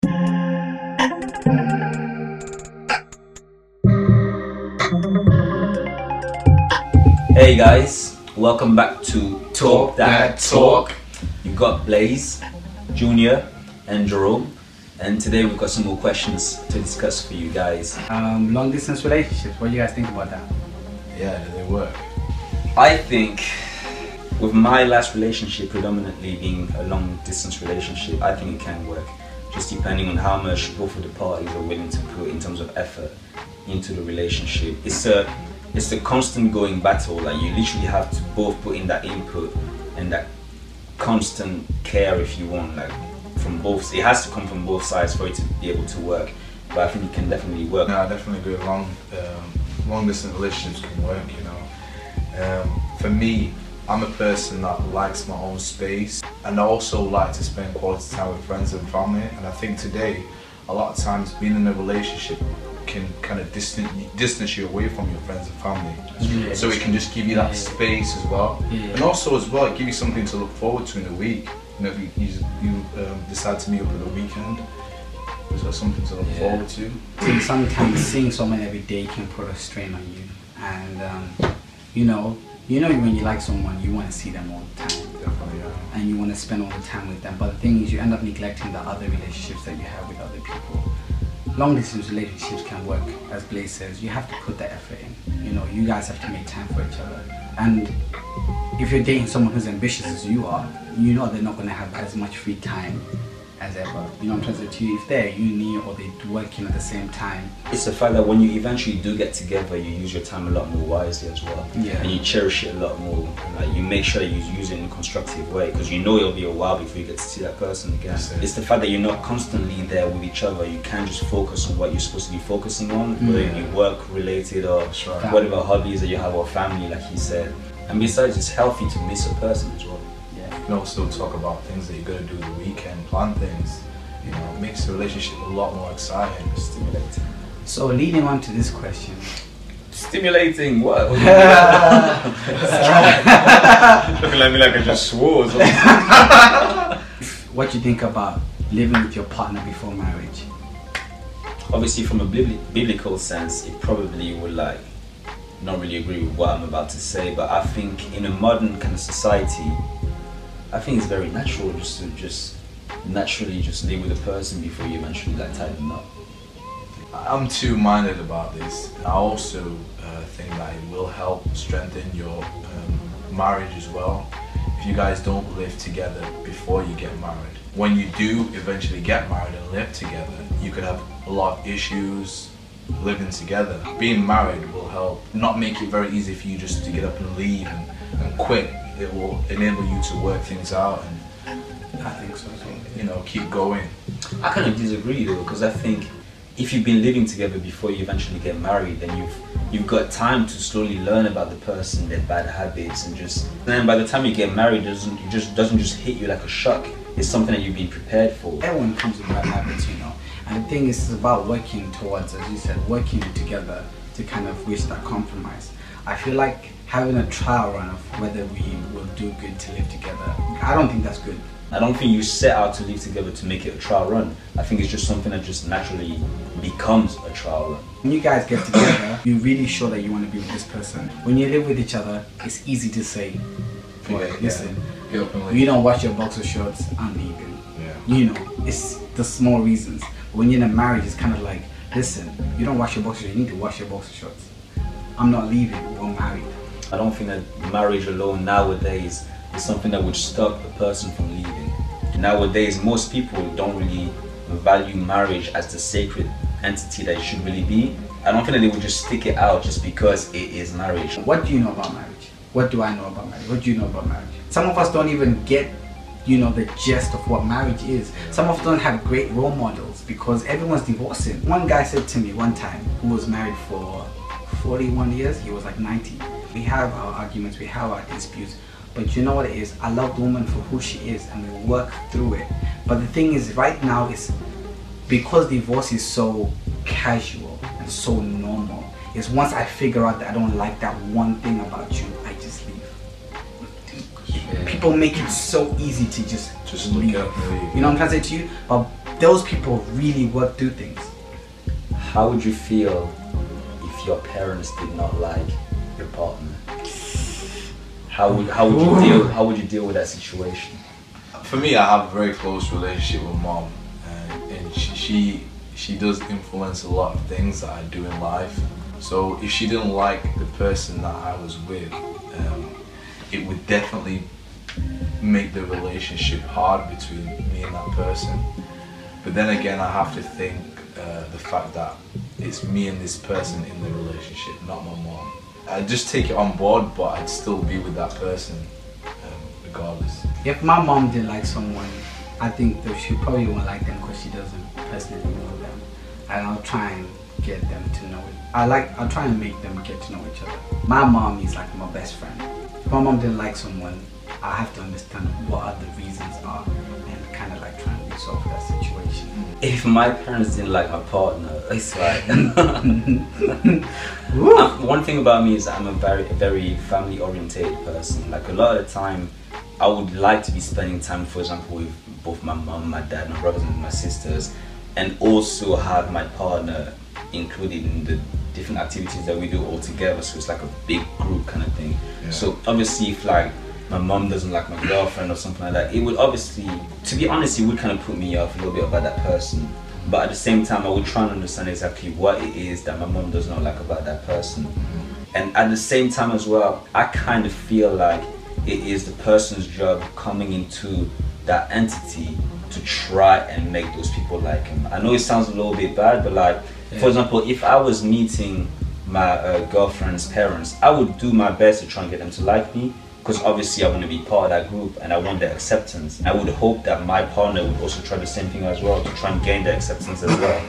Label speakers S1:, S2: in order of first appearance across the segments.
S1: Hey guys, welcome back to Talk That Talk. You've got Blaze, Junior and Jerome, and today we've got some more questions to discuss for you guys.
S2: Long distance relationships, what do you guys think about that?
S3: Yeah, do they work?
S1: I think with my last relationship predominantly being a long distance relationship, I think it can work, just depending on how much both of the parties are willing to put in terms of effort into the relationship. It's a constant going battle. Like, you literally have to both put in that input and that constant care, if you want, like from both. It has to come from both sides for it to be able to work. But I think it can definitely work.
S3: No, I definitely agree. Long distance relationships can work. You know, for me, I'm a person that likes my own space, and I also like to spend quality time with friends and family. And I think today, a lot of times, being in a relationship can kind of distance you away from your friends and family.
S2: Yeah,
S3: so it can just give you that space as well.
S2: Yeah.
S3: And also as well, it gives you something to look forward to in the week. You know, if you decide to meet up for the weekend, there's something to look forward to.
S2: Sometimes seeing someone every day can put a strain on you, and you know when you like someone, you want to see them all the time.
S3: Definitely, yeah.
S2: And you want to spend all the time with them. But the thing is, you end up neglecting the other relationships that you have with other people. Long distance relationships can work, as Blaze says. You have to put the effort in. You know, you guys have to make time for each other. And if you're dating someone who's ambitious as you are, you know they're not going to have as much free time as ever. You know what I'm trying to say to you? If they're at uni or they're working at the same time.
S1: It's the fact that when you eventually do get together, you use your time a lot more wisely as well.
S2: Yeah.
S1: And you cherish it a lot more. Like, you make sure that you use it in a constructive way, because you know it'll be a while before you get to see that person again. It's the fact that you're not constantly there with each other. You can't just focus on what you're supposed to be focusing on, whether it be work related or whatever hobbies that you have or family, like he said. And besides, it's healthy to miss a person as well.
S3: You can also talk about things that you're going to do the weekend, plan things. You know, it makes the relationship a lot more exciting and stimulating.
S2: So leading on to this question.
S1: Stimulating what? Looking at me like I just swore.
S2: What do you think about living with your partner before marriage?
S1: Obviously, from a biblical sense, it probably would not really agree with what I'm about to say, but I think in a modern kind of society, I think it's very natural just to naturally live with a person before you eventually tie them up.
S3: I'm two-minded about this. I also think that it will help strengthen your marriage as well. If you guys don't live together before you get married, when you do eventually get married and live together, you could have a lot of issues living together. Being married will help not make it very easy for you just to get up and leave and quit. It will enable you to work things out and
S2: I think so.
S3: You know, keep going.
S1: I kind of disagree though, because I think if you've been living together before you eventually get married, then you've got time to slowly learn about the person, their bad habits, and then by the time you get married, it doesn't just hit you like a shock. It's something that you've been prepared for.
S2: Everyone comes with bad habits, you know. And the thing is, it's about working towards, as you said, working together to kind of reach that compromise. I feel like having a trial run of whether we will do good to live together, I don't think that's good.
S1: I don't think you set out to live together to make it a trial run. I think it's just something that just naturally becomes a trial run.
S2: When you guys get together, you're really sure that you want to be with this person. When you live with each other, it's easy to say, listen, you don't wash your boxer shorts, I'm leaving. Yeah. You know, it's the small reasons. When you're in a marriage, it's kind of like, listen, you don't wash your boxer shorts, you need to wash your boxer shorts. I'm not leaving, we're married.
S1: I don't think that marriage alone nowadays is something that would stop a person from leaving. Nowadays, most people don't really value marriage as the sacred entity that it should really be. I don't think that they would just stick it out just because it is marriage.
S2: What do you know about marriage? What do I know about marriage? What do you know about marriage? Some of us don't even get, you know, the gist of what marriage is. Some of us don't have great role models because everyone's divorcing. One guy said to me one time, who was married for 41 years, he was like 90. We have our arguments, we have our disputes, but you know what it is? I love the woman for who she is and we work through it. But the thing is, right now, is because divorce is so casual and so normal, is once I figure out that I don't like that one thing about you, I just leave. People make it so easy to just leave. You know what I'm trying to say to you? But those people really work through things.
S1: How would you feel if your parents did not like your partner? How would you deal with that situation?
S3: For me, I have a very close relationship with mom, and she does influence a lot of things that I do in life. So if she didn't like the person that I was with, it would definitely make the relationship hard between me and that person. But then again, I have to think the fact that it's me and this person in the relationship, not my mom. I'd just take it on board, but I'd still be with that person regardless.
S2: If my mom didn't like someone, I think that she probably won't like them because she doesn't personally know them. And I'll try and get them to know it. I'll try and make them get to know each other. My mom is like my best friend. If my mom didn't like someone, I have to understand what other reasons are and kind of like try and resolve that situation.
S1: If my parents didn't like my partner, it's like one thing about me is I'm a very family oriented person. Like a lot of the time I would like to be spending time, for example, with both my mom, my dad, my brothers and my sisters, and also have my partner included in the different activities that we do all together, so it's like a big group kind of thing. Yeah. So obviously if like my mom doesn't like my girlfriend or something like that, it would obviously, to be honest, it would kind of put me off a little bit about that person. But at the same time I would try and understand exactly what it is that my mom does not like about that person. And at the same time as well, I kind of feel like it is the person's job coming into that entity to try and make those people like him. I know it sounds a little bit bad, but like, for example, if I was meeting my girlfriend's parents, I would do my best to try and get them to like me, because obviously I want to be part of that group and I want their acceptance. I would hope that my partner would also try the same thing as well, to try and gain their acceptance as well.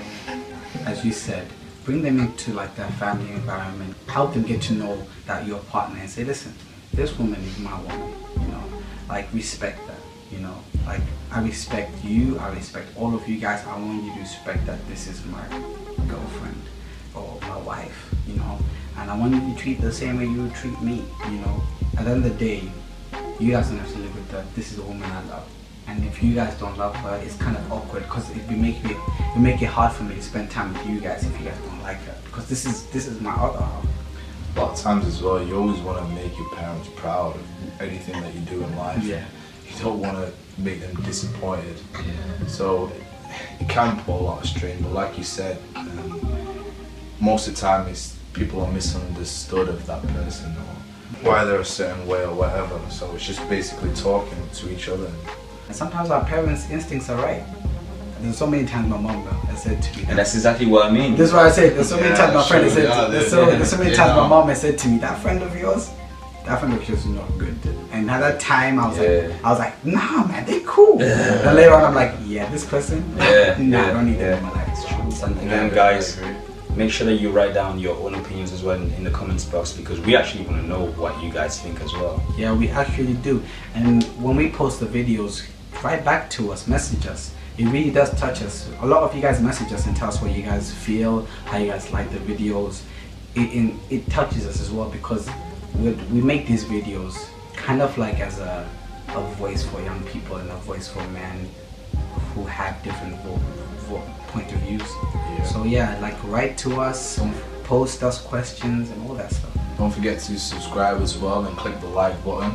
S2: As you said, bring them into like that family environment, help them get to know that your partner and say, listen, this woman is my woman, you know, like respect that, you know, like I respect you, I respect all of you guys, I want you to respect that this is my girlfriend or my wife, you know, and I want you to treat the same way you would treat me, you know. At the end of the day, you guys don't have to live with her. This is a woman I love, and if you guys don't love her, it's kind of awkward, because it will make it hard for me to spend time with you guys if you guys don't like her, because this is my other half.
S3: A lot of times as well, you always want to make your parents proud of anything that you do in life.
S2: Yeah.
S3: You don't want to make them disappointed. Yeah. So it can put a lot of strain, but like you said, most of the time it's people are misunderstood of that person or why they're a certain way or whatever. So it's just basically talking to each other.
S2: And sometimes our parents' instincts are right. There's so many times my mom has said to me,
S1: and that's exactly what I mean.
S2: This is what I said. There's so many times my friend has said. There's so many times my mom has said to me, that friend of yours is not good. And at that time I was like, nah man, they cool. And later on I'm like, yeah, this person, I don't need them in my life. It's true.
S1: And again, guys, make sure that you write down your own opinions as well in the comments box, because we actually want to know what you guys think as well.
S2: Yeah, we actually do. And when we post the videos, write back to us, message us. It really does touch us. A lot of you guys message us and tell us what you guys feel, how you guys like the videos. It touches us as well, because we make these videos kind of like as a voice for young people and a voice for men who have different point of views. Yeah. So yeah, like write to us, post us questions and all that stuff.
S3: Don't forget to subscribe as well and click the like button.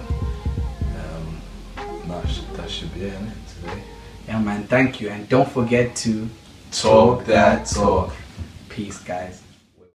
S3: That should be it, innit, today.
S2: Yeah man, thank you, and don't forget to
S3: talk that talk.
S2: Peace guys.